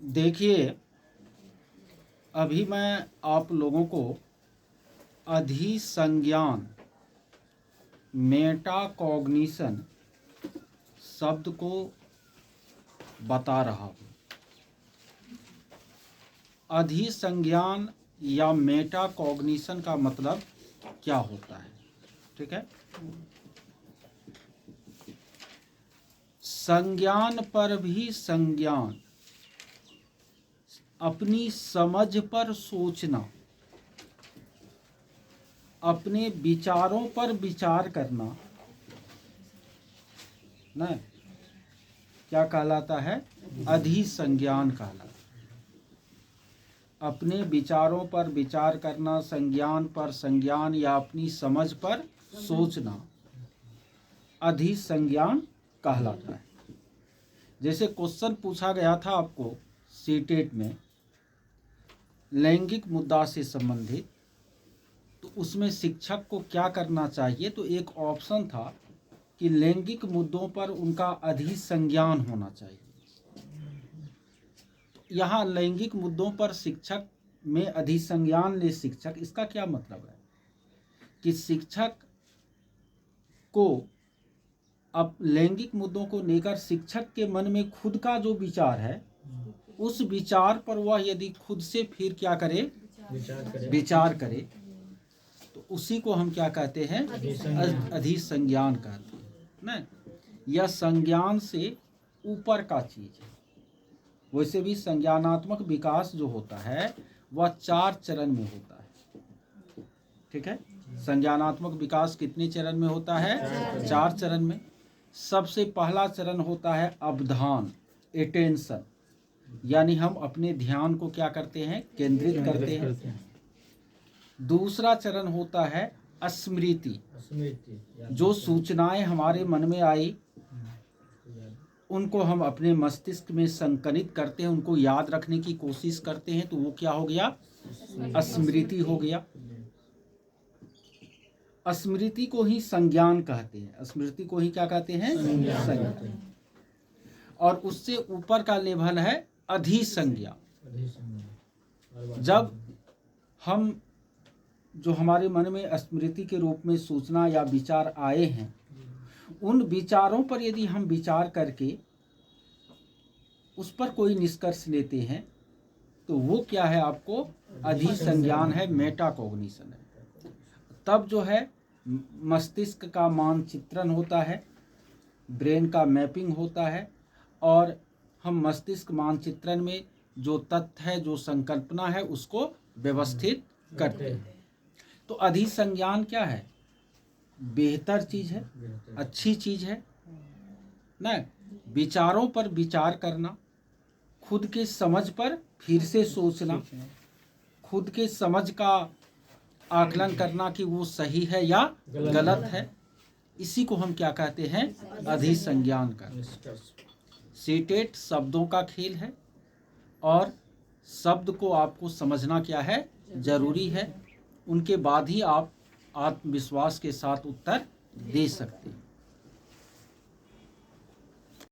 देखिए, अभी मैं आप लोगों को अधिसंज्ञान मेटाकॉग्निशन शब्द को बता रहा हूँ। अधिसंज्ञान या मेटाकॉग्निशन का मतलब क्या होता है, ठीक है। संज्ञान पर भी संज्ञान, अपनी समझ पर सोचना, अपने विचारों पर विचार करना ना, क्या कहलाता है? अधिसंज्ञान कहलाता है। अपने विचारों पर विचार करना, संज्ञान पर संज्ञान या अपनी समझ पर सोचना अधिसंज्ञान कहलाता है। जैसे क्वेश्चन पूछा गया था आपको सीटेट में लैंगिक मुद्दा से संबंधित, तो उसमें शिक्षक को क्या करना चाहिए, तो एक ऑप्शन था कि लैंगिक मुद्दों पर उनका अधिसंज्ञान होना चाहिए। यहाँ लैंगिक मुद्दों पर शिक्षक में अधिसंज्ञान ले शिक्षक, इसका क्या मतलब है कि शिक्षक को अब लैंगिक मुद्दों को लेकर शिक्षक के मन में खुद का जो विचार है, उस विचार पर वह यदि खुद से फिर क्या करे, विचार करे, तो उसी को हम क्या कहते हैं? अधिसंज्ञान कहते हैं ना। यह संज्ञान से ऊपर का चीज है। वैसे भी संज्ञानात्मक विकास जो होता है वह 4 चरण में होता है, ठीक है। संज्ञानात्मक विकास कितने चरण में होता है? 4 चरण में। सबसे पहला चरण होता है अवधान, अटेंशन, यानी हम अपने ध्यान को क्या करते हैं? केंद्रित करते हैं। दूसरा चरण होता है स्मृति, जो सूचनाएं हमारे मन में आई उनको हम अपने मस्तिष्क में संकलित करते हैं, उनको याद रखने की कोशिश करते हैं, तो वो क्या हो गया? स्मृति हो गया। स्मृति को ही संज्ञान कहते हैं। स्मृति को ही क्या कहते हैं? संज्ञान। और उससे ऊपर का लेवल है अधिसंज्ञान। जब हम जो हमारे मन में स्मृति के रूप में सूचना या विचार आए हैं, उन विचारों पर यदि हम विचार करके उस पर कोई निष्कर्ष लेते हैं, तो वो क्या है? आपको अधिसंज्ञान है, मेटाकॉग्निशन है। तब जो है मस्तिष्क का मानचित्रण होता है, ब्रेन का मैपिंग होता है, और हम मस्तिष्क मानचित्रण में जो तथ्य है, जो संकल्पना है, उसको व्यवस्थित करते हैं। तो अधिसंज्ञान क्या है? बेहतर चीज है, अच्छी चीज है ना। विचारों पर विचार करना, खुद के समझ पर फिर से सोचना, खुद के समझ का आकलन करना कि वो सही है या गलत है, इसी को हम क्या कहते हैं? अधिसंज्ञान कहते हैं। सीटेट शब्दों का खेल है और शब्द को आपको समझना क्या है? जरूरी है। उनके बाद ही आप आत्मविश्वास के साथ उत्तर दे सकते हैं।